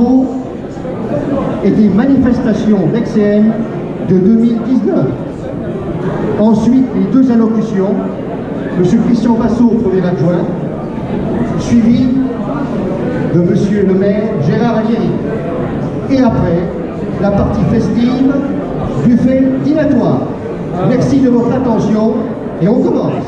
travaux et des manifestations d'ex-CM de 2019. Ensuite, les deux allocutions, M. Christian Vassot, premier adjoint, suivi de M. le maire Gérard Aguirre. Et après, la partie festive du fait dînatoire. Merci de votre attention et on commence.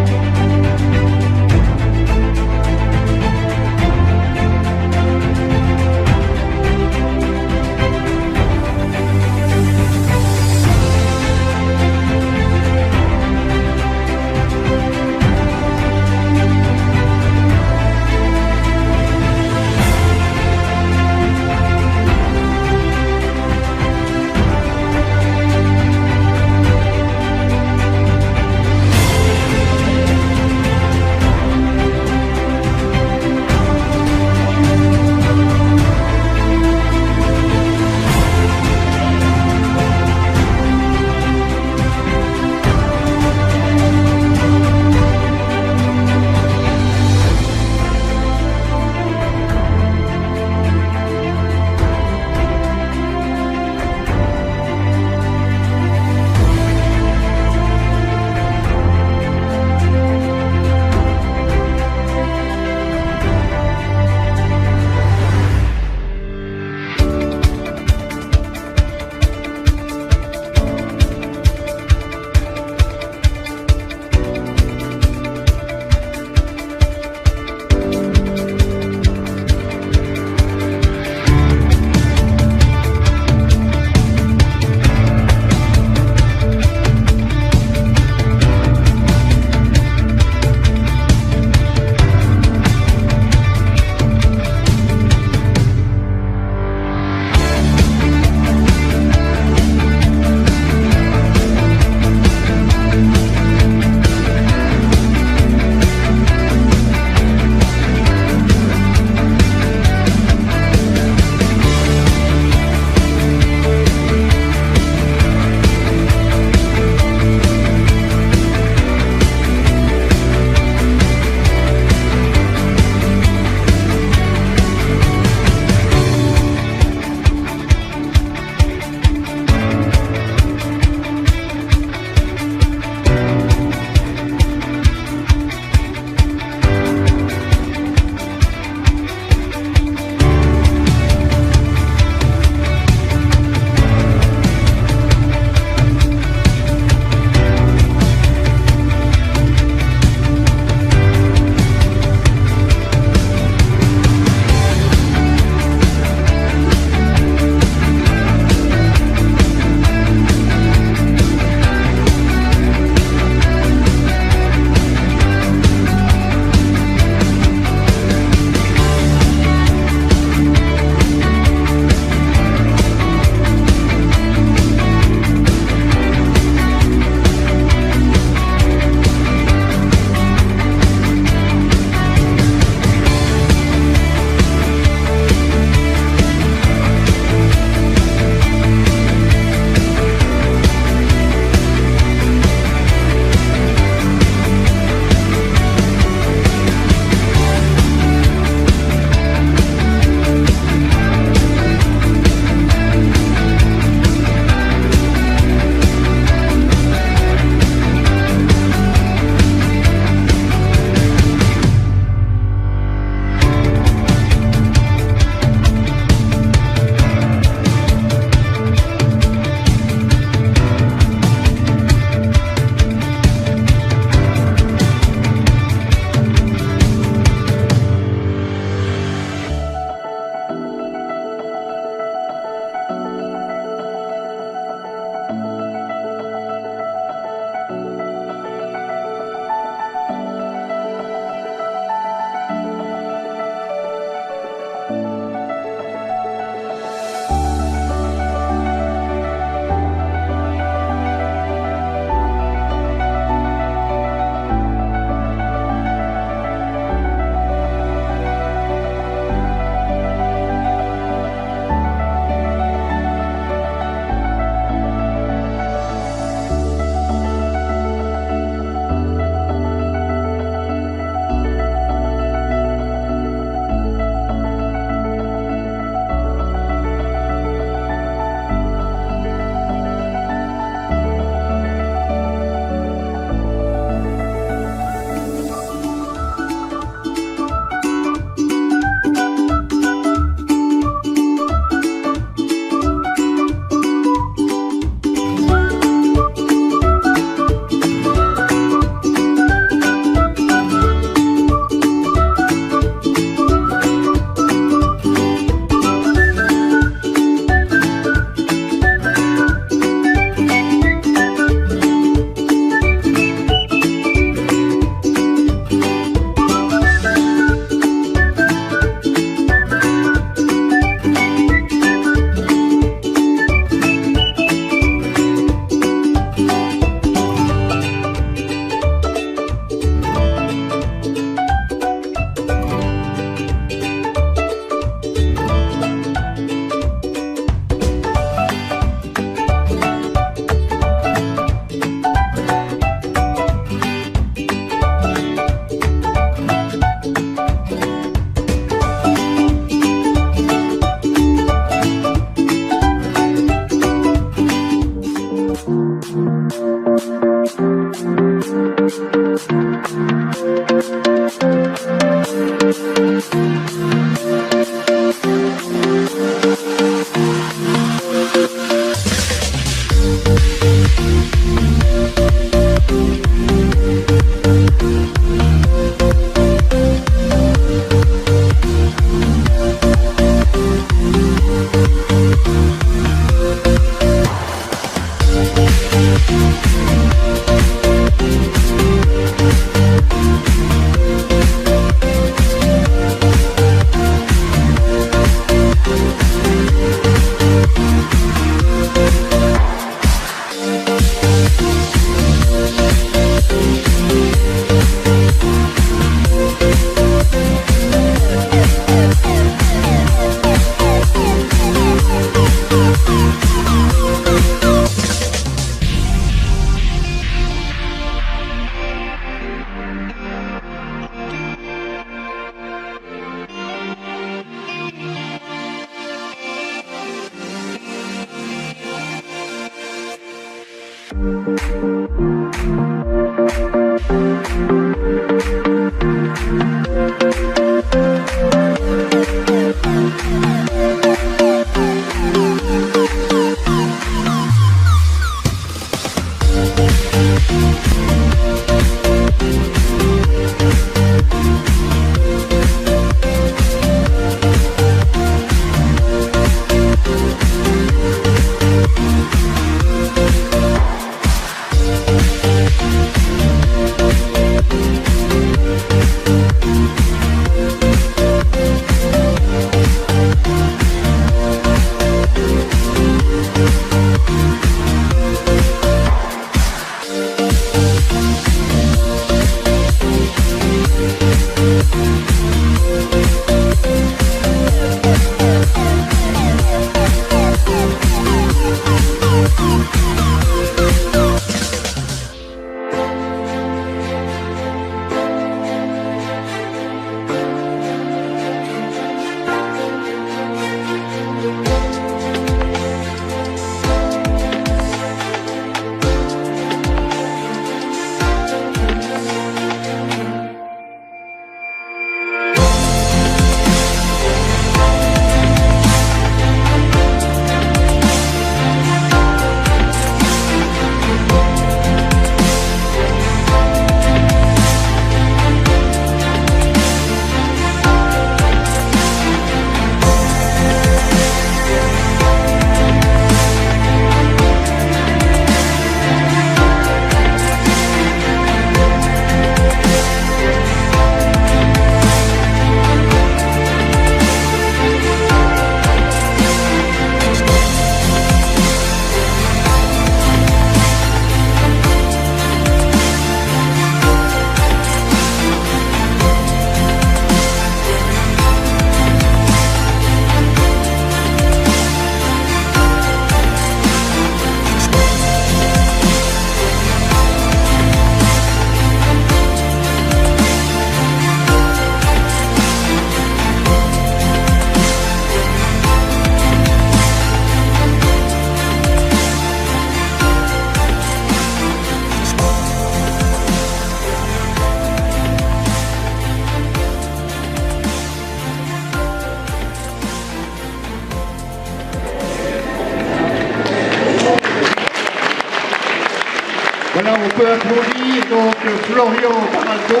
Voilà, on peut applaudir donc Florian Baraldo,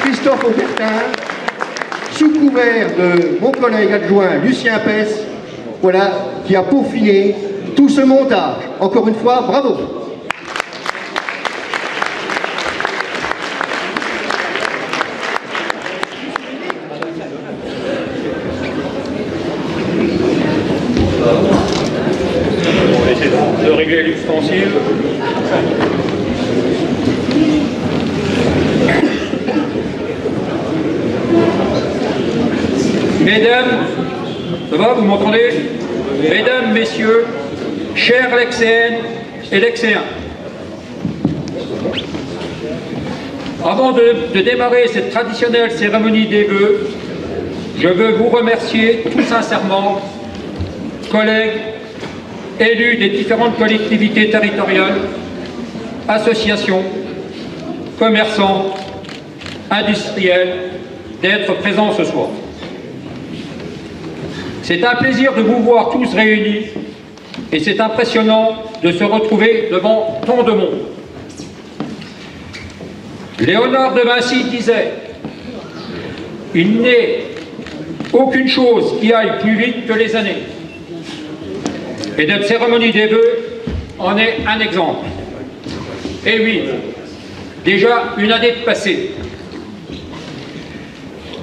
Christophe Aubertin, sous couvert de mon collègue adjoint Lucien Pesse, voilà, qui a peaufiné tout ce montage. Encore une fois, bravo. On va essayer de régler l'ustensile. Mesdames, ça va, vous m'entendez? Mesdames, messieurs, chers Lexéennes et Lexéens, avant de démarrer cette traditionnelle cérémonie des vœux, je veux vous remercier tout sincèrement, collègues, élus des différentes collectivités territoriales, associations, commerçants, industriels, d'être présents ce soir. C'est un plaisir de vous voir tous réunis et c'est impressionnant de se retrouver devant tant de monde. Léonard de Vinci disait « Il n'est aucune chose qui aille plus vite que les années ». Et notre cérémonie des vœux en est un exemple. Eh oui, déjà une année de passé.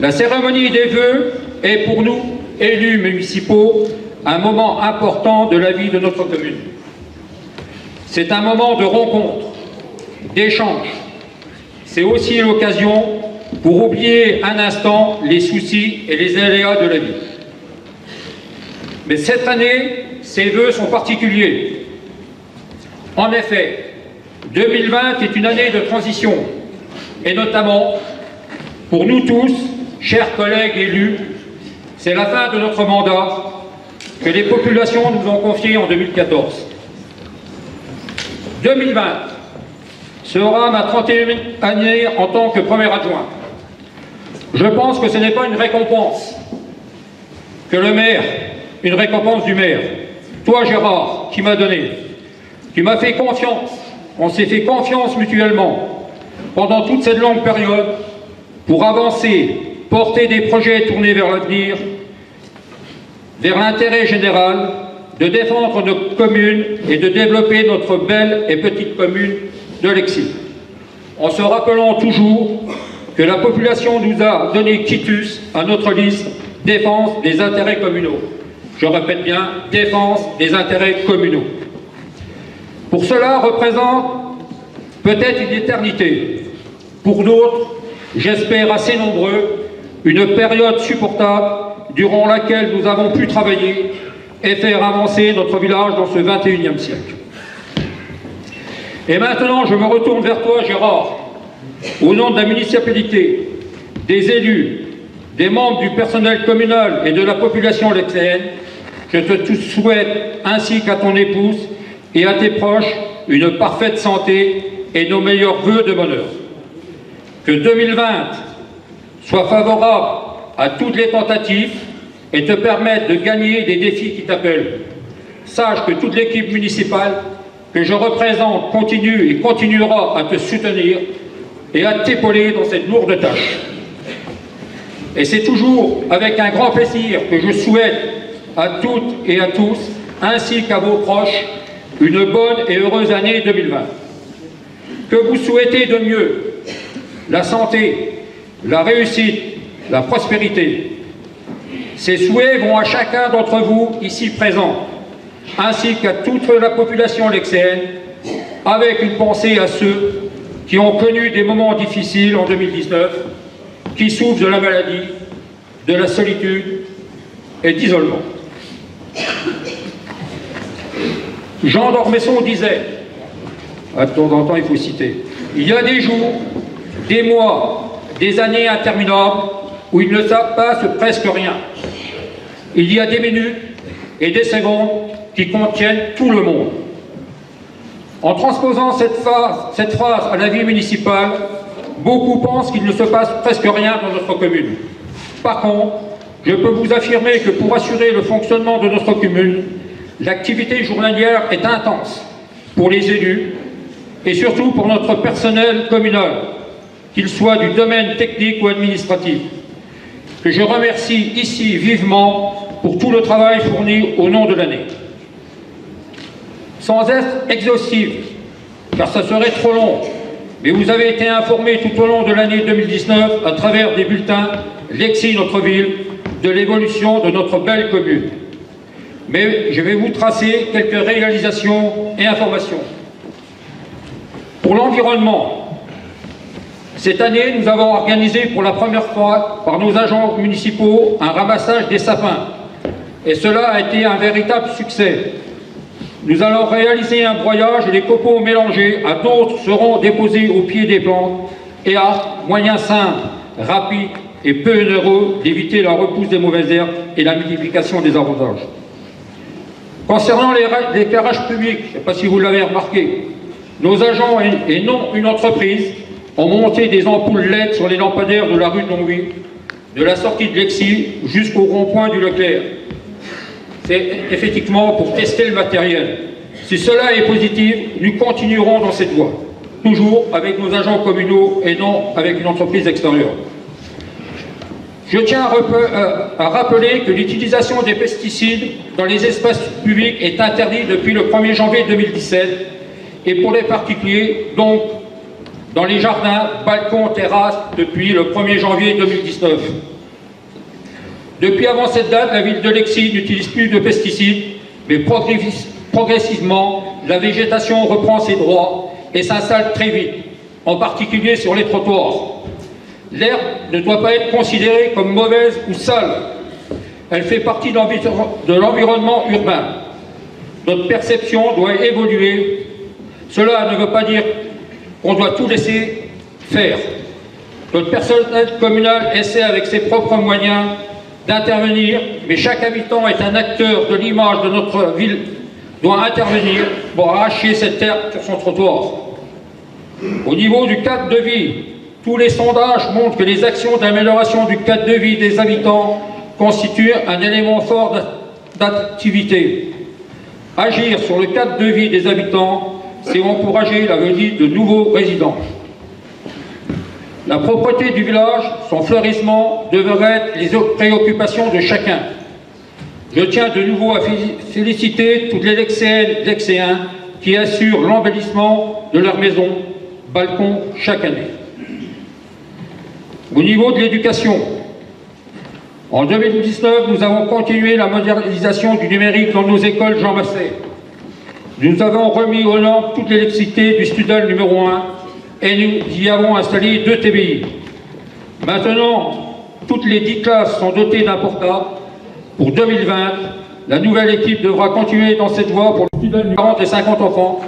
La cérémonie des vœux est pour nous, élus municipaux, un moment important de la vie de notre commune. C'est un moment de rencontre, d'échange. C'est aussi l'occasion pour oublier un instant les soucis et les aléas de la vie. Mais cette année, ces vœux sont particuliers. En effet, 2020 est une année de transition, et notamment, pour nous tous, chers collègues élus, c'est la fin de notre mandat que les populations nous ont confié en 2014. 2020 sera ma 31e année en tant que premier adjoint. Je pense que ce n'est pas une récompense que le maire, une récompense du maire. Toi, Gérard, qui m'as donné, tu m'as fait confiance, on s'est fait confiance mutuellement pendant toute cette longue période pour avancer, porter des projets tournés vers l'avenir, vers l'intérêt général, de défendre nos communes et de développer notre belle et petite commune de Lexie. En se rappelant toujours que la population nous a donné quitus à notre liste défense des intérêts communaux. Je répète bien, défense des intérêts communaux. Pour cela représente peut-être une éternité. Pour d'autres, j'espère assez nombreux, une période supportable durant laquelle nous avons pu travailler et faire avancer notre village dans ce 21e siècle. Et maintenant, je me retourne vers toi, Gérard, au nom de la municipalité, des élus, des membres du personnel communal et de la population lexéenne. Je te souhaite, ainsi qu'à ton épouse et à tes proches, une parfaite santé et nos meilleurs vœux de bonheur. Que 2020 soit favorable à toutes les tentatives et te permette de gagner des défis qui t'appellent. Sache que toute l'équipe municipale que je représente continue et continuera à te soutenir et à t'épauler dans cette lourde tâche. Et c'est toujours avec un grand plaisir que je souhaite à toutes et à tous, ainsi qu'à vos proches, une bonne et heureuse année 2020. Que vous souhaitez de mieux, la santé, la réussite, la prospérité. Ces souhaits vont à chacun d'entre vous ici présents, ainsi qu'à toute la population lexéenne, avec une pensée à ceux qui ont connu des moments difficiles en 2019, qui souffrent de la maladie, de la solitude et d'isolement. Jean d'Ormesson disait, à de temps en temps il faut citer, il y a des jours, des mois, des années interminables où il ne se passe presque rien. Il y a des minutes et des secondes qui contiennent tout le monde. En transposant cette phrase à la vie municipale, beaucoup pensent qu'il ne se passe presque rien dans notre commune. Par contre, je peux vous affirmer que pour assurer le fonctionnement de notre commune, l'activité journalière est intense pour les élus et surtout pour notre personnel communal, qu'il soit du domaine technique ou administratif, que je remercie ici vivement pour tout le travail fourni au long de l'année. Sans être exhaustif, car ça serait trop long, mais vous avez été informés tout au long de l'année 2019 à travers des bulletins Lexie notre ville, de l'évolution de notre belle commune. Mais je vais vous tracer quelques réalisations et informations. Pour l'environnement, cette année, nous avons organisé pour la première fois par nos agents municipaux un ramassage des sapins. Et cela a été un véritable succès. Nous allons réaliser un broyage et les copeaux mélangés à d'autres seront déposés au pied des plantes et à moyen simple, rapide et peu onéreux d'éviter la repousse des mauvaises herbes et la multiplication des arrosages. Concernant les éclairages publics, je ne sais pas si vous l'avez remarqué, nos agents et non une entreprise ont monté des ampoules LED sur les lampadaires de la rue de Longwy, de la sortie de Lexie jusqu'au rond-point du Leclerc. C'est effectivement pour tester le matériel. Si cela est positif, nous continuerons dans cette voie, toujours avec nos agents communaux et non avec une entreprise extérieure. Je tiens à rappeler que l'utilisation des pesticides dans les espaces publics est interdite depuis le 1er janvier 2017 et pour les particuliers, donc dans les jardins, balcons, terrasses, depuis le 1er janvier 2019. Depuis avant cette date, la ville de Lexie n'utilise plus de pesticides, mais progressivement, la végétation reprend ses droits et s'installe très vite, en particulier sur les trottoirs. L'herbe ne doit pas être considérée comme mauvaise ou sale. Elle fait partie de l'environnement urbain. Notre perception doit évoluer. Cela ne veut pas dire qu'on doit tout laisser faire. Notre personnel communal essaie avec ses propres moyens d'intervenir, mais chaque habitant est un acteur de l'image de notre ville, doit intervenir pour arracher cette herbe sur son trottoir. Au niveau du cadre de vie, tous les sondages montrent que les actions d'amélioration du cadre de vie des habitants constituent un élément fort d'activité. Agir sur le cadre de vie des habitants, c'est encourager la venue de nouveaux résidents. La propreté du village, son fleurissement, devraient être les préoccupations de chacun. Je tiens de nouveau à féliciter toutes les Lexéennes, Lexéens qui assurent l'embellissement de leur maison, balcon chaque année. Au niveau de l'éducation, en 2019, nous avons continué la modernisation du numérique dans nos écoles Jean Massé. Nous avons remis aux normes toute l'électricité du Studal numéro 1 et nous y avons installé 2 TBI. Maintenant, toutes les 10 classes sont dotées d'un portable. Pour 2020, la nouvelle équipe devra continuer dans cette voie pour le Studal numéro 40 et 50 enfants,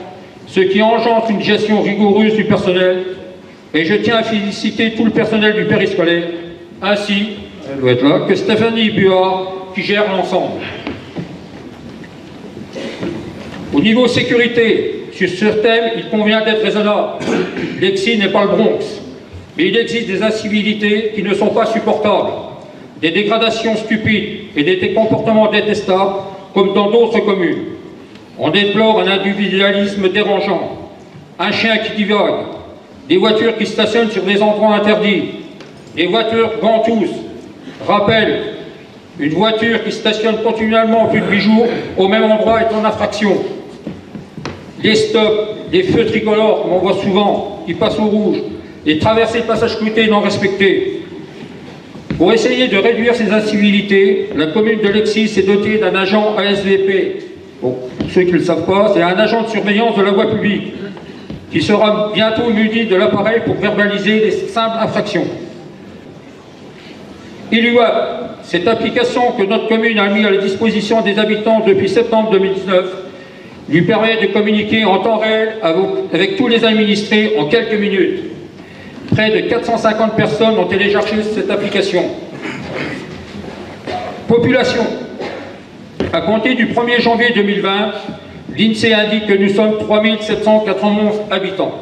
ce qui engendre une gestion rigoureuse du personnel. Et je tiens à féliciter tout le personnel du périscolaire, ainsi elle doit être là, que Stéphanie Buard qui gère l'ensemble. Au niveau sécurité, sur ce thème, il convient d'être raisonnable. Lexie n'est pas le Bronx, mais il existe des incivilités qui ne sont pas supportables, des dégradations stupides et des comportements détestables, comme dans d'autres communes. On déplore un individualisme dérangeant, un chien qui divague, des voitures qui stationnent sur des endroits interdits, des voitures ventouses. Rappel, une voiture qui stationne continuellement plus de 8 jours au même endroit est en infraction. Les stops, les feux tricolores, comme on voit souvent, qui passent au rouge, les traversées de passage clouté non respectées. Pour essayer de réduire ces incivilités, la commune de Lexie s'est dotée d'un agent ASVP. Bon, pour ceux qui ne le savent pas, c'est un agent de surveillance de la voie publique, qui sera bientôt muni de l'appareil pour verbaliser les simples infractions. ILUAP, cette application que notre commune a mise à la disposition des habitants depuis septembre 2019, lui permet de communiquer en temps réel avec tous les administrés en quelques minutes. Près de 450 personnes ont téléchargé cette application. Population. À compter du 1er janvier 2020, l'INSEE indique que nous sommes 3791 habitants.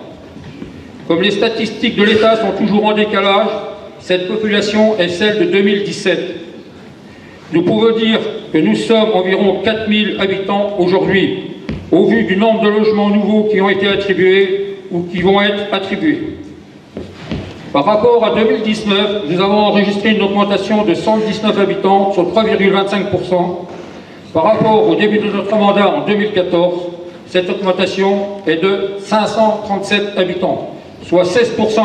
Comme les statistiques de l'État sont toujours en décalage, cette population est celle de 2017. Nous pouvons dire que nous sommes environ 4000 habitants aujourd'hui, au vu du nombre de logements nouveaux qui ont été attribués ou qui vont être attribués. Par rapport à 2019, nous avons enregistré une augmentation de 119 habitants, sur 3,25%. Par rapport au début de notre mandat en 2014, cette augmentation est de 537 habitants, soit 16,5%,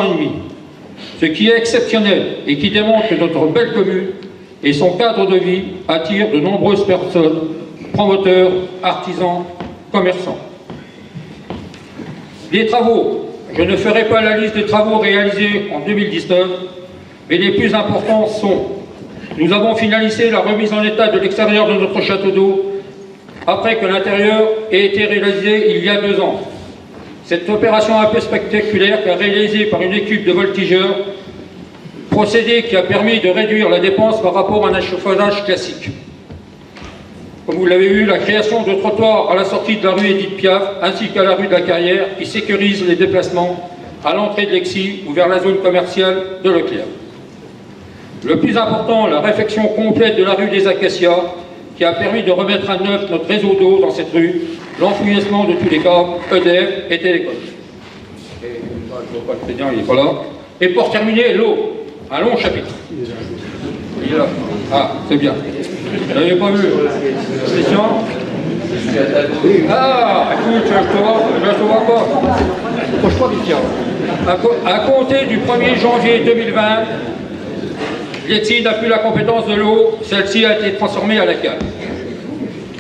ce qui est exceptionnel et qui démontre que notre belle commune et son cadre de vie attirent de nombreuses personnes, promoteurs, artisans, commerçants. Les travaux. Je ne ferai pas la liste des travaux réalisés en 2019, mais les plus importants sont: nous avons finalisé la remise en état de l'extérieur de notre château d'eau après que l'intérieur ait été réalisé il y a 2 ans. Cette opération un peu spectaculaire est réalisée par une équipe de voltigeurs, procédé qui a permis de réduire la dépense par rapport à un achauffourage classique. Comme vous l'avez vu, la création de trottoirs à la sortie de la rue Édith Piaf ainsi qu'à la rue de la Carrière qui sécurise les déplacements à l'entrée de Lexie ou vers la zone commerciale de Leclerc. Le plus important, la réfection complète de la rue des Acacias qui a permis de remettre à neuf notre réseau d'eau dans cette rue, l'enfouissement de tous les câbles, EDF et Télécom. Et je vois pas le président, il n'est pas là. Et pour terminer, l'eau, un long chapitre. Il est là. Ah, c'est bien. Vous n'avez pas vu. Question ? Ah, écoute, je te vois pas. Franchement, à compter du 1er janvier 2020, l'ETSI n'a plus la compétence de l'eau, celle-ci a été transformée à la cale.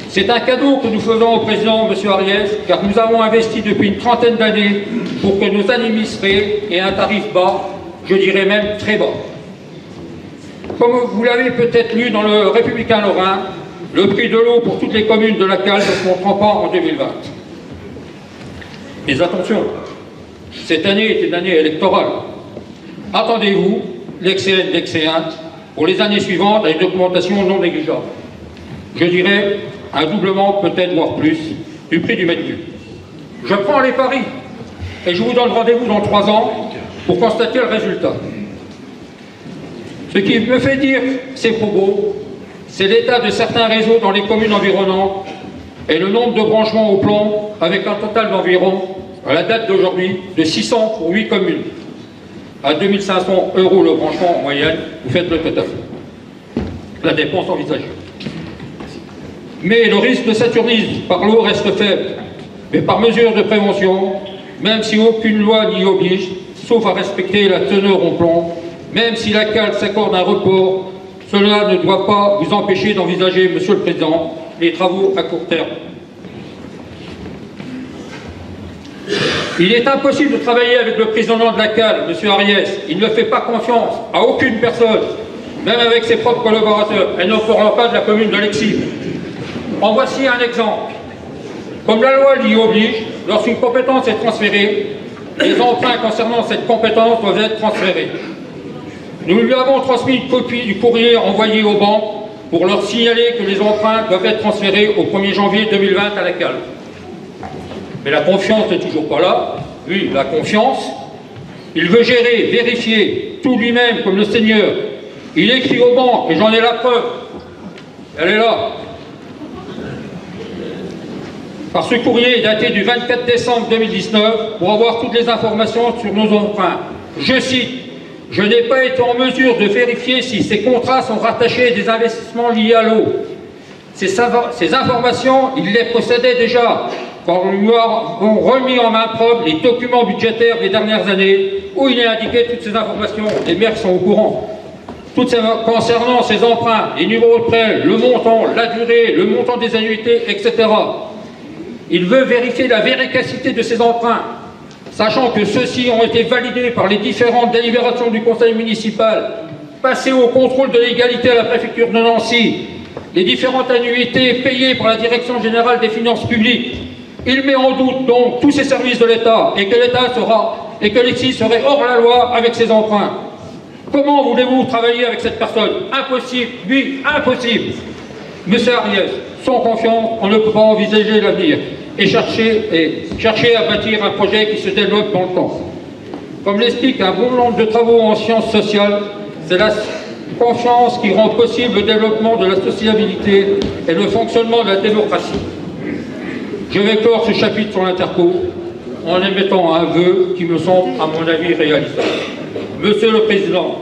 C'est un cadeau que nous faisons au président, M. Ariès, car nous avons investi depuis une trentaine d'années pour que nos administrés aient un tarif bas, je dirais même très bas. Comme vous l'avez peut-être lu dans le Républicain Lorrain, le prix de l'eau pour toutes les communes de la cale ne se montrera pas en 2020. Mais attention, cette année est une année électorale. Attendez-vous, l'excédent d'excédent, pour les années suivantes à une augmentation non négligeable. Je dirais un doublement, peut-être voire plus, du prix du mètre cube. Je prends les paris et je vous donne rendez-vous dans 3 ans pour constater le résultat. Ce qui me fait dire ces propos, c'est l'état de certains réseaux dans les communes environnantes et le nombre de branchements au plomb avec un total d'environ, à la date d'aujourd'hui, de 600 pour 8 communes. À 2500 € le branchement en moyenne, vous faites le total. La dépense envisagée. Mais le risque de saturnisme par l'eau reste faible. Mais par mesure de prévention, même si aucune loi n'y oblige, sauf à respecter la teneur en plomb, même si la cale s'accorde un report, cela ne doit pas vous empêcher d'envisager, Monsieur le Président, les travaux à court terme. Il est impossible de travailler avec le président de la cale, M. Ariès. Il ne fait pas confiance à aucune personne, même avec ses propres collaborateurs. Elle ne fera pas de la commune de Lexie. En voici un exemple. Comme la loi l'y oblige, lorsqu'une compétence est transférée, les emprunts concernant cette compétence doivent être transférés. Nous lui avons transmis une copie du courrier envoyé aux banques pour leur signaler que les emprunts doivent être transférés au 1er janvier 2020 à la cale. Mais la confiance n'est toujours pas là. Lui, la confiance, il veut gérer, vérifier, tout lui-même comme le Seigneur. Il écrit aux banques, et j'en ai la preuve. Elle est là. Par ce courrier daté du 24 décembre 2019 pour avoir toutes les informations sur nos emprunts. Je cite, « Je n'ai pas été en mesure de vérifier si ces contrats sont rattachés à des investissements liés à l'eau. Ces informations, il les possédait déjà quand nous lui avons remis en main propre les documents budgétaires des dernières années où il est indiqué toutes ces informations. Les maires sont au courant. Concernant ces emprunts, les numéros de prêt, le montant, la durée, le montant des annuités, etc. Il veut vérifier la véracité de ces emprunts, sachant que ceux-ci ont été validés par les différentes délibérations du conseil municipal, passés au contrôle de légalité à la préfecture de Nancy, les différentes annuités payées par la Direction générale des finances publiques. Il met en doute donc tous ces services de l'État et que Lexie serait hors la loi avec ses emprunts. Comment voulez-vous travailler avec cette personne? Impossible, oui, impossible. Monsieur Ariès, sans confiance, on ne peut pas envisager l'avenir et chercher à bâtir un projet qui se développe dans le temps. Comme l'explique un bon nombre de travaux en sciences sociales, c'est la confiance qui rend possible le développement de la sociabilité et le fonctionnement de la démocratie. Je vais clore ce chapitre sur l'Interco en émettant un vœu qui me semble, à mon avis, réalisable. Monsieur le Président,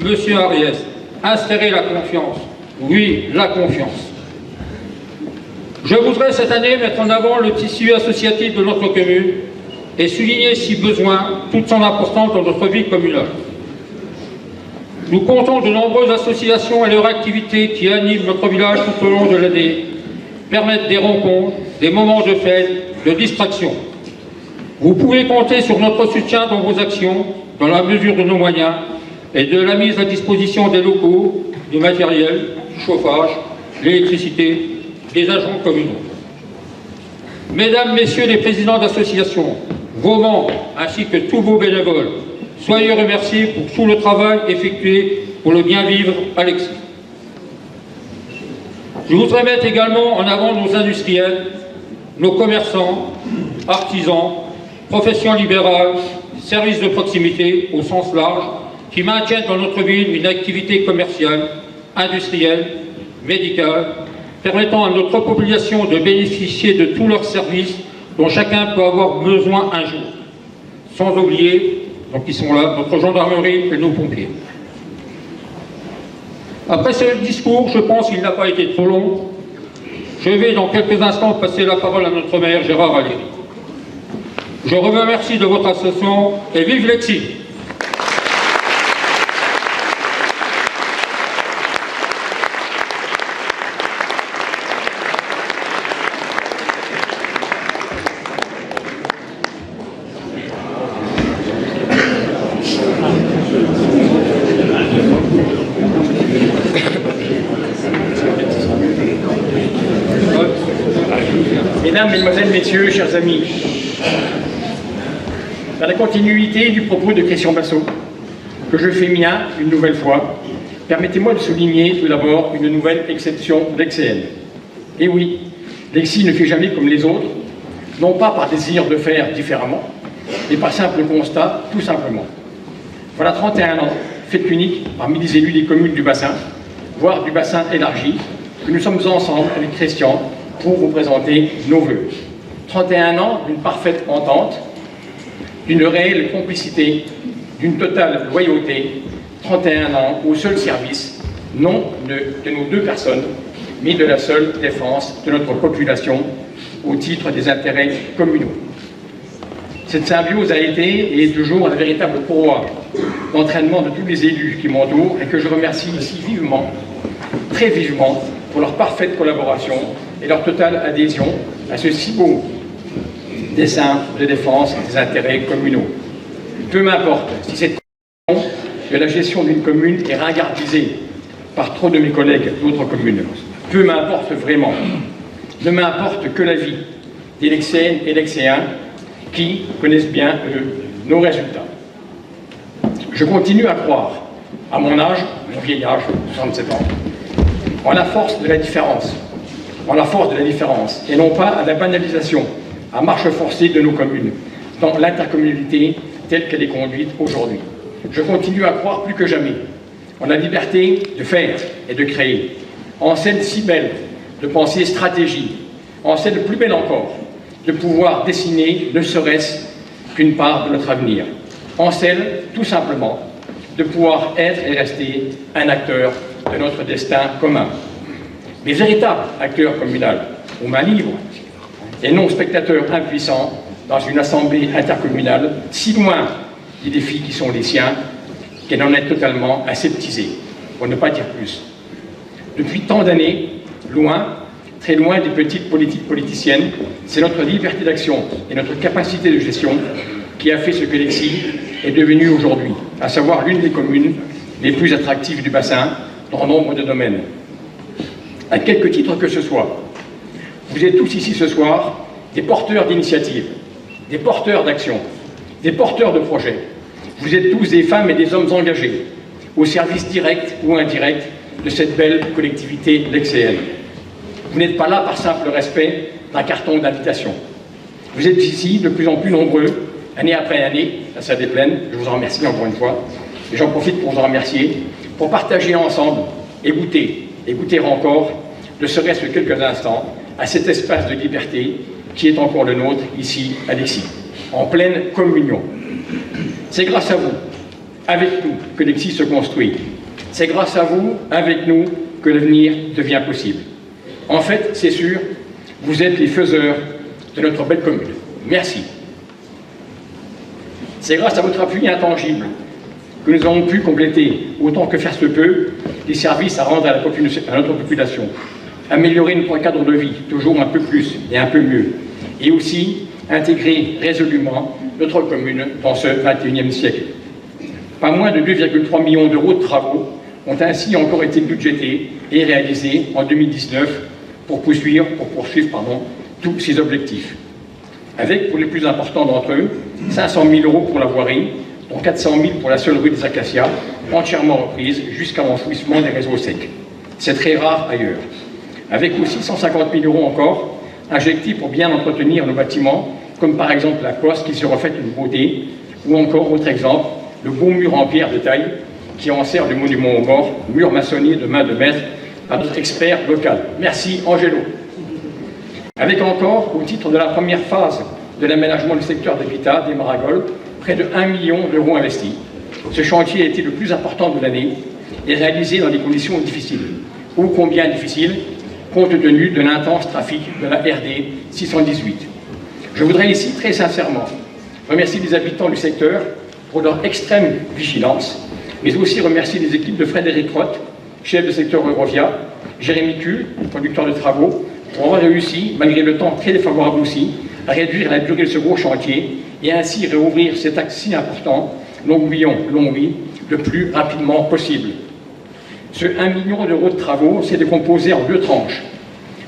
Monsieur Ariès, instaurez la confiance. Oui, la confiance. Je voudrais cette année mettre en avant le tissu associatif de notre commune et souligner, si besoin, toute son importance dans notre vie communale. Nous comptons de nombreuses associations et leurs activités qui animent notre village tout au long de l'année, permettent des rencontres, des moments de fête, de distraction. Vous pouvez compter sur notre soutien dans vos actions, dans la mesure de nos moyens, et de la mise à disposition des locaux, du matériel, du chauffage, l'électricité, des agents communaux. Mesdames, Messieurs les présidents d'associations, vos membres, ainsi que tous vos bénévoles, soyez remerciés pour tout le travail effectué pour le bien vivre à Lexie. Je voudrais mettre également en avant nos industriels, nos commerçants, artisans, professions libérales, services de proximité au sens large, qui maintiennent dans notre ville une activité commerciale, industrielle, médicale, permettant à notre population de bénéficier de tous leurs services dont chacun peut avoir besoin un jour. Sans oublier, donc ils sont là, notre gendarmerie et nos pompiers. Après ce discours, je pense qu'il n'a pas été trop long. Je vais dans quelques instants passer la parole à notre maire Gérard Valéry. Je vous remercie de votre attention et vive Lexi! Mesdames, Mesdemoiselles, Messieurs, chers amis, dans la continuité du propos de Christian Bassot, que je fais mien une nouvelle fois, permettez-moi de souligner tout d'abord une nouvelle exception d'LEXCN. Et oui, Lexi ne fait jamais comme les autres, non pas par désir de faire différemment, mais par simple constat, tout simplement. Voilà 31 ans, fait unique parmi les élus des communes du bassin, voire du bassin élargi, que nous sommes ensemble avec Christian pour vous présenter nos vœux. 31 ans d'une parfaite entente, d'une réelle complicité, d'une totale loyauté, 31 ans au seul service, non de nos deux personnes, mais de la seule défense de notre population au titre des intérêts communaux. Cette symbiose a été et est toujours un véritable courroie d'entraînement de tous les élus qui m'entourent et que je remercie ici vivement, très vivement, pour leur parfaite collaboration et leur totale adhésion à ce si beau dessein de défense des intérêts communaux. Peu m'importe si cette question de la gestion d'une commune est ringardisée par trop de mes collègues d'autres communes. Peu m'importe vraiment. Ne m'importe que la vie des Lexéennes et Lexéens qui connaissent bien, eux, nos résultats. Je continue à croire, à mon âge, mon vieil âge, 67 ans, en la force de la différence, et non pas à la banalisation, à marche forcée de nos communes, dans l'intercommunalité telle qu'elle est conduite aujourd'hui. Je continue à croire plus que jamais en la liberté de faire et de créer, en celle si belle de penser stratégie, en celle plus belle encore de pouvoir dessiner ne serait-ce qu'une part de notre avenir, en celle, tout simplement, de pouvoir être et rester un acteur de notre destin commun. Mais véritable acteur communal, aux mains libres, et non spectateur impuissant dans une assemblée intercommunale, si loin des défis qui sont les siens, qu'elle en est totalement aseptisée, pour ne pas dire plus. Depuis tant d'années, loin, très loin des petites politiques politiciennes, c'est notre liberté d'action et notre capacité de gestion qui a fait ce que Lexi est devenue aujourd'hui, à savoir l'une des communes les plus attractives du bassin dans nombre de domaines. À quelque titre que ce soit, vous êtes tous ici ce soir des porteurs d'initiatives, des porteurs d'actions, des porteurs de projets. Vous êtes tous des femmes et des hommes engagés, au service direct ou indirect de cette belle collectivité lexéenne. Vous n'êtes pas là par simple respect d'un carton d'invitation. Vous êtes ici de plus en plus nombreux, année après année, la salle est pleine, je vous en remercie encore une fois, et j'en profite pour vous en remercier, pour partager ensemble et goûter encore, ne serait-ce que quelques instants, à cet espace de liberté qui est encore le nôtre ici à Lexi, en pleine communion. C'est grâce à vous, avec nous, que Lexi se construit. C'est grâce à vous, avec nous, que l'avenir devient possible. En fait, c'est sûr, vous êtes les faiseurs de notre belle commune. Merci. C'est grâce à votre appui intangible que nous avons pu compléter, autant que faire se peut, les services à rendre à notre population, améliorer notre cadre de vie, toujours un peu plus et un peu mieux, et aussi intégrer résolument notre commune dans ce 21e siècle. Pas moins de 2,3 millions d'euros de travaux ont ainsi encore été budgétés et réalisés en 2019 pour poursuivre tous ces objectifs. Avec, pour les plus importants d'entre eux, 500 000 euros pour la voirie, dont 400 000 pour la seule rue des Acacias, entièrement reprise jusqu'à l'enfouissement des réseaux secs. C'est très rare ailleurs. Avec aussi 150 000 euros encore, injectés pour bien entretenir nos bâtiments, comme par exemple la poste qui se refait une beauté, ou encore, autre exemple, le beau mur en pierre de taille qui en sert de monument aux morts, mur maçonné de main de maître par notre expert local. Merci Angelo. Avec encore, au titre de la première phase de l'aménagement du secteur d'habitat des Maragols, près de 1 million d'euros investis. Ce chantier a été le plus important de l'année et réalisé dans des conditions difficiles. Ô combien difficiles, compte tenu de l'intense trafic de la RD 618. Je voudrais ici très sincèrement remercier les habitants du secteur pour leur extrême vigilance, mais aussi remercier les équipes de Frédéric Roth, chef de secteur Eurovia, Jérémy Kuhl, conducteur de travaux, pour avoir réussi, malgré le temps très défavorable aussi, à réduire la durée de ce gros chantier et ainsi réouvrir cet axe si important, Longuevillon-Longwy, le plus rapidement possible. Ce 1 million d'euros de travaux s'est décomposé en 2 tranches.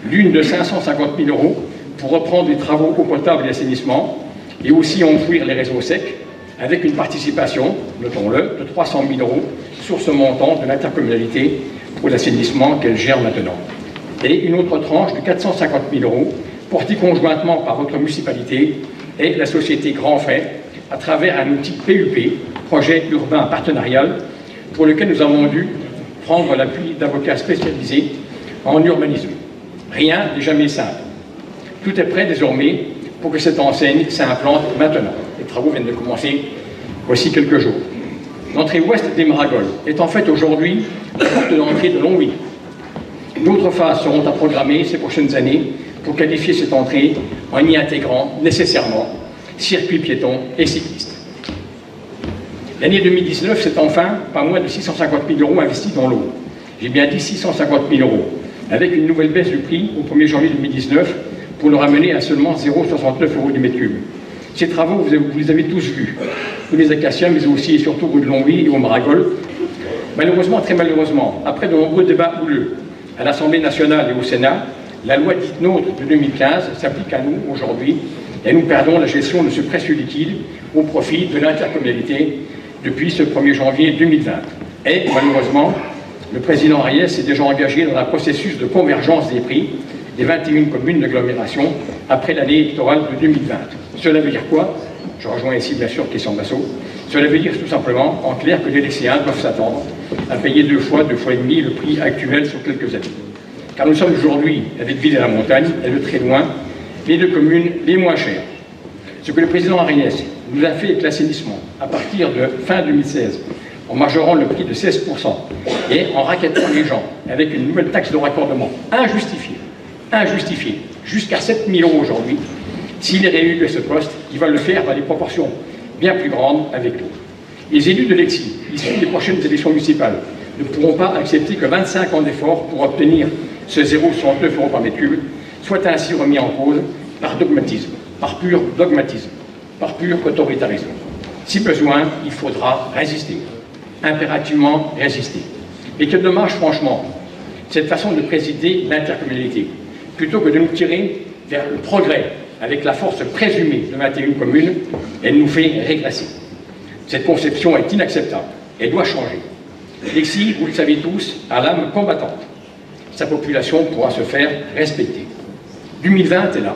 L'une de 550 000 € pour reprendre les travaux eau potable et assainissement, et aussi enfouir les réseaux secs, avec une participation, notons-le, de 300 000 € sur ce montant de l'intercommunalité pour l'assainissement qu'elle gère maintenant. Et une autre tranche de 450 000 € portée conjointement par votre municipalité et la société Grand Frais à travers un outil PUP, projet urbain partenarial, pour lequel nous avons dû prendre l'appui d'avocats spécialisés en urbanisme. Rien n'est jamais simple. Tout est prêt désormais pour que cette enseigne s'implante maintenant. Les travaux viennent de commencer voici quelques jours. L'entrée ouest des Maragols est en fait aujourd'hui la porte d'entrée de Longwy. D'autres phases seront à programmer ces prochaines années pour qualifier cette entrée en y intégrant nécessairement circuits piétons et cyclistes. L'année 2019, c'est enfin pas moins de 650 000 € investis dans l'eau. J'ai bien dit 650 000 €, avec une nouvelle baisse du prix au 1er janvier 2019 pour le ramener à seulement 0,69 € du mètre cube. Ces travaux, vous les avez tous vus, tous les Acaciens, mais aussi et surtout rue de Longwy et au Maragol. Malheureusement, très malheureusement, après de nombreux débats houleux à l'Assemblée nationale et au Sénat, la loi dite NOTRe de 2015 s'applique à nous aujourd'hui et nous perdons la gestion de ce précieux liquide au profit de l'intercommunalité depuis ce 1er janvier 2020. Et malheureusement, le président Ariès s'est déjà engagé dans un processus de convergence des prix des 21 communes d'agglomération après l'année électorale de 2020. Cela veut dire quoi? Je rejoins ici bien sûr Christian Bassot. Cela veut dire tout simplement, en clair, que les lycéens doivent s'attendre à payer 2 fois et demi le prix actuel sur quelques années. Car nous sommes aujourd'hui, avec Ville et la Montagne, et de très loin, les 2 communes les moins chères. Ce que le président Ariès nous a fait avec l'assainissement, à partir de fin 2016, en majorant le prix de 16% et en rackettant les gens avec une nouvelle taxe de raccordement injustifiée, jusqu'à 7 000 € aujourd'hui, s'il est réélu à ce poste, il va le faire dans des proportions bien plus grandes avec nous. Les élus de l'Exil, issus des prochaines élections municipales, ne pourront pas accepter que 25 ans d'efforts pour obtenir ce 0,69 € par mètre cube soit ainsi remis en cause par dogmatisme, par pur dogmatisme, par pur autoritarisme. Si besoin, il faudra résister, impérativement résister. Et quel dommage, franchement, cette façon de présider l'intercommunalité, plutôt que de nous tirer vers le progrès avec la force présumée de 21 communes, elle nous fait régresser. Cette conception est inacceptable, elle doit changer. L'Exil, vous le savez tous, a l'âme combattante. Sa population pourra se faire respecter. 2020 est là,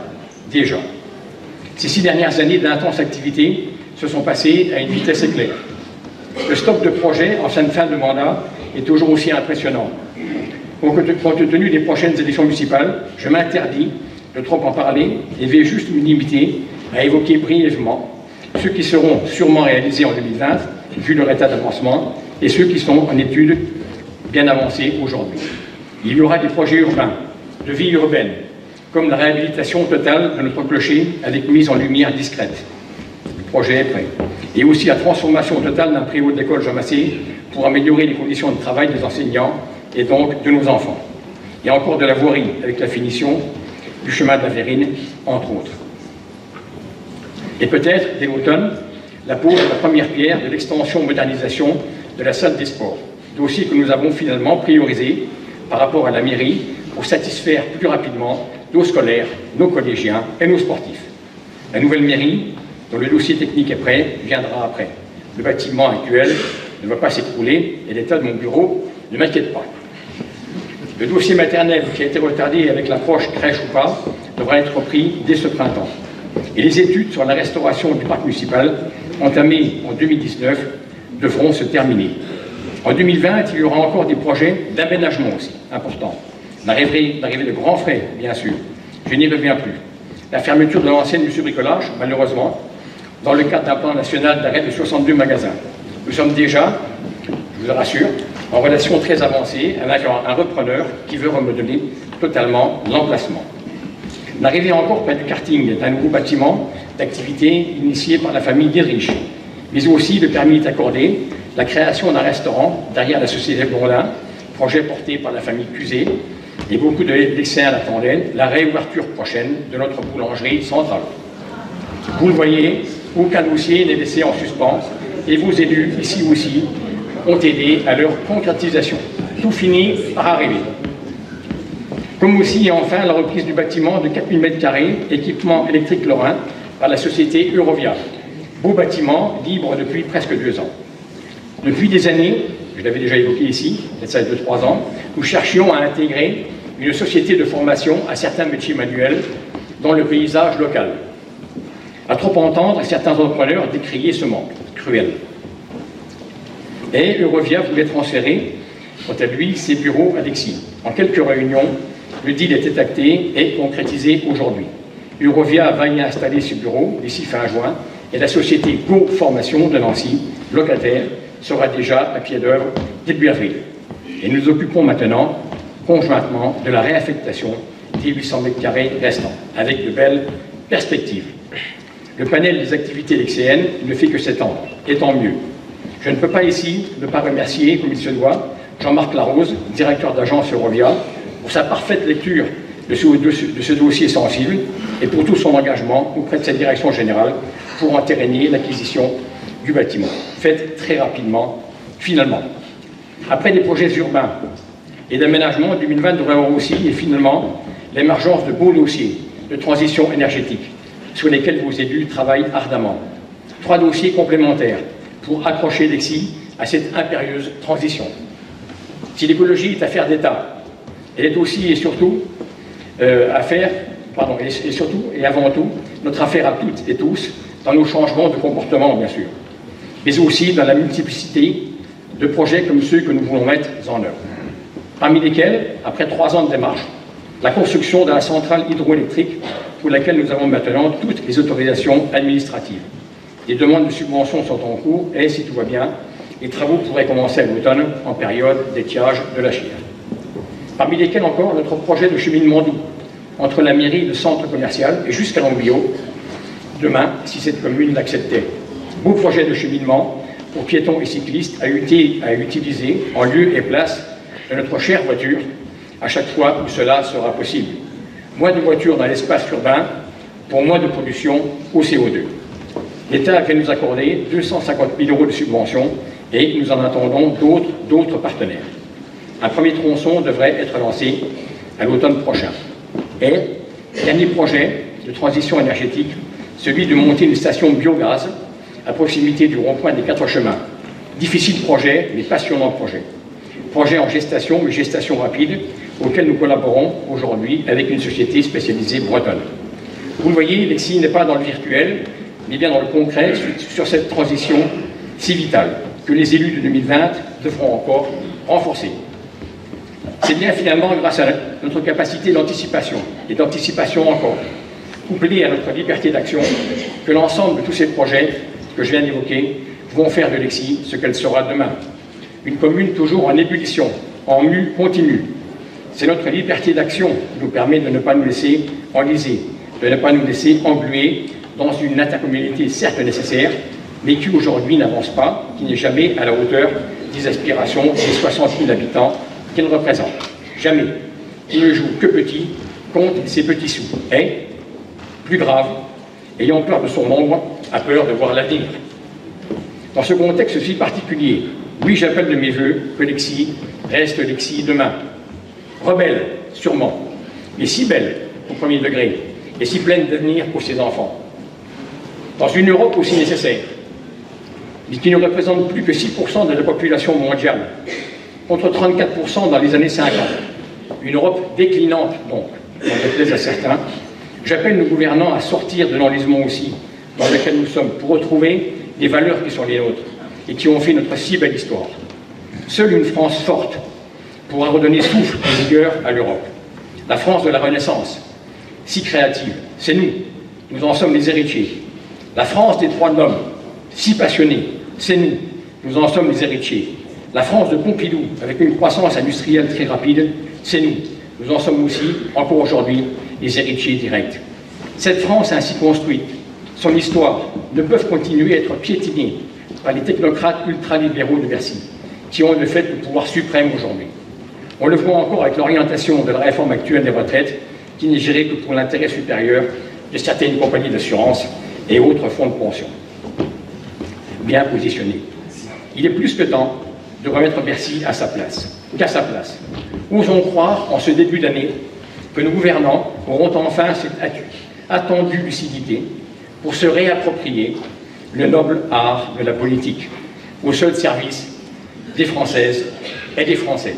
déjà. Ces 6 dernières années d'intense activité se sont passées à une vitesse éclair. Le stock de projets en fin de mandat est toujours aussi impressionnant. Compte tenu des prochaines élections municipales, je m'interdis de trop en parler et vais juste me limiter à évoquer brièvement ceux qui seront sûrement réalisés en 2020, vu leur état d'avancement, et ceux qui sont en études bien avancées aujourd'hui. Il y aura des projets urbains, de vie urbaine, comme la réhabilitation totale de notre clocher avec mise en lumière discrète. Le projet est prêt. Et aussi la transformation totale d'un préau de l'école Jean Massé pour améliorer les conditions de travail des enseignants et donc de nos enfants. Il y a encore de la voirie avec la finition du chemin de la Vérine, entre autres. Et peut-être, dès l'automne, la pose de la première pierre de l'extension-modernisation de la salle des sports, dossier que nous avons finalement priorisé par rapport à la mairie pour satisfaire plus rapidement nos scolaires, nos collégiens et nos sportifs. La nouvelle mairie, dont le dossier technique est prêt, viendra après. Le bâtiment actuel ne va pas s'écrouler et l'état de mon bureau ne m'inquiète pas. Le dossier maternel qui a été retardé avec l'approche crèche ou pas devra être repris dès ce printemps. Et les études sur la restauration du parc municipal, entamées en 2019, devront se terminer. En 2020, il y aura encore des projets d'aménagement aussi importants. L'arrivée de grands frais, bien sûr. Je n'y reviens plus. La fermeture de l'ancienne Monsieur Bricolage, malheureusement, dans le cadre d'un plan national d'arrêt de 62 magasins. Nous sommes déjà, je vous le rassure, en relation très avancée avec un repreneur qui veut remodeler totalement l'emplacement. L'arrivée encore près du karting d'un nouveau bâtiment d'activité initié par la famille Dietrich, mais aussi le permis est accordé, la création d'un restaurant derrière la société Blondin, projet porté par la famille Cusé, et beaucoup de lycéens l'attendaient, la réouverture prochaine de notre boulangerie centrale. Vous le voyez, aucun dossier n'est laissé en suspens, et vos élus, ici aussi, ont aidé à leur concrétisation. Tout finit par arriver. Comme aussi, et enfin, la reprise du bâtiment de 4000 m², équipement électrique lorrain, par la société Eurovia. Beau bâtiment, libre depuis presque 2 ans. Depuis des années, je l'avais déjà évoqué ici, peut-être ça fait 2-3 ans, nous cherchions à intégrer une société de formation à certains métiers manuels dans le paysage local. À trop entendre, certains entrepreneurs décriaient ce manque cruel. Et Eurovia voulait transférer, quant à lui, ses bureaux à Lexi. En quelques réunions, le deal était acté et concrétisé aujourd'hui. Eurovia va y installer ses bureaux d'ici fin juin et la société Go Formation de Nancy, locataire, sera déjà à pied d'œuvre début avril. Et nous nous occupons maintenant, conjointement, de la réaffectation des 800 m² restants, avec de belles perspectives. Le panel des activités LXCN ne fait que s'étendre, et tant mieux. Je ne peux pas ici ne pas remercier, comme il se doit, Jean-Marc Larose, directeur d'agence Eurovia, pour sa parfaite lecture de ce dossier sensible et pour tout son engagement auprès de sa direction générale pour entériner l'acquisition du bâtiment, faite très rapidement, finalement. Après des projets urbains et d'aménagement, 2020 devrait avoir aussi, et finalement, l'émergence de beaux dossiers de transition énergétique sur lesquels vos élus travaillent ardemment. 3 dossiers complémentaires pour accrocher Lexi à cette impérieuse transition. Si l'écologie est affaire d'État, elle est aussi et surtout et avant tout notre affaire à toutes et tous dans nos changements de comportement, bien sûr, mais aussi dans la multiplicité de projets comme ceux que nous voulons mettre en œuvre. Parmi lesquels, après 3 ans de démarche, la construction de la centrale hydroélectrique pour laquelle nous avons maintenant toutes les autorisations administratives. Les demandes de subventions sont en cours et, si tout va bien, les travaux pourraient commencer à l'automne en période d'étiage de la chire. Parmi lesquels encore notre projet de cheminement doux entre la mairie et le centre commercial et jusqu'à l'Amblio, demain, si cette commune l'acceptait. Beau projet de cheminement pour piétons et cyclistes à utiliser en lieu et place de notre chère voiture à chaque fois où cela sera possible. Moins de voitures dans l'espace urbain pour moins de pollution au CO2. L'État va nous accorder 250 000 € de subventions et nous en attendons d'autres partenaires. Un premier tronçon devrait être lancé à l'automne prochain. Et, dernier projet de transition énergétique, celui de monter une station biogaz à proximité du rond-point des 4 chemins. Difficile projet, mais passionnant projet. Projet en gestation, mais gestation rapide, auquel nous collaborons aujourd'hui avec une société spécialisée bretonne. Vous le voyez, Lexi n'est pas dans le virtuel, mais bien dans le concret sur cette transition si vitale que les élus de 2020 devront encore renforcer. C'est bien finalement grâce à notre capacité d'anticipation, et d'anticipation encore, couplée à notre liberté d'action, que l'ensemble de tous ces projets que je viens d'évoquer vont faire de Lexi ce qu'elle sera demain. Une commune toujours en ébullition, en mue continue. C'est notre liberté d'action qui nous permet de ne pas nous laisser enliser, de ne pas nous laisser engluer dans une intercommunalité certes nécessaire, mais qui aujourd'hui n'avance pas, qui n'est jamais à la hauteur des aspirations des 60 000 habitants qu'elle représente. Jamais. Qui ne joue que petit, compte ses petits sous. Et, plus grave, ayant peur de son ombre, a peur de voir l'avenir. Dans ce contexte si particulier, oui, j'appelle de mes voeux que Lexi reste Lexi demain. Rebelle, sûrement, mais si belle au premier degré, et si pleine d'avenir pour ses enfants. Dans une Europe aussi nécessaire, mais qui ne représente plus que 6% de la population mondiale, contre 34% dans les années 50. Une Europe déclinante, donc, en déplaise à certains. J'appelle nos gouvernants à sortir de l'enlisement aussi, dans lequel nous sommes, pour retrouver les valeurs qui sont les nôtres et qui ont fait notre si belle histoire. Seule une France forte pourra redonner souffle et vigueur à l'Europe. La France de la Renaissance, si créative, c'est nous. Nous en sommes les héritiers. La France des droits de l'homme, si passionnée, c'est nous. Nous en sommes les héritiers. La France de Pompidou, avec une croissance industrielle très rapide, c'est nous. Nous en sommes aussi, encore aujourd'hui, les héritiers directs. Cette France ainsi construite, son histoire, ne peuvent continuer à être piétinées par les technocrates ultralibéraux de Bercy, qui ont de fait le pouvoir suprême aujourd'hui. On le voit encore avec l'orientation de la réforme actuelle des retraites, qui n'est gérée que pour l'intérêt supérieur de certaines compagnies d'assurance et autres fonds de pension. Bien positionnés. Il est plus que temps de remettre Bercy à sa place, qu'à sa place. Osons croire, en ce début d'année, que nos gouvernants auront enfin cette attendue lucidité pour se réapproprier le noble art de la politique, au seul service des Françaises et des Français.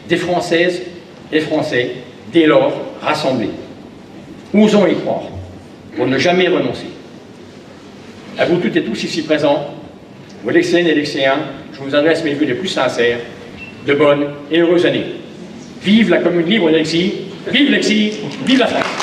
Des Françaises et Français, dès lors, rassemblés. Osons y croire, pour ne jamais renoncer. À vous toutes et tous ici présents, vos Lecséennes et Lecséens, je vous adresse mes vœux les plus sincères, de bonnes et heureuses années. Vive la commune libre d'Alexis, vive Lexis, vive la France!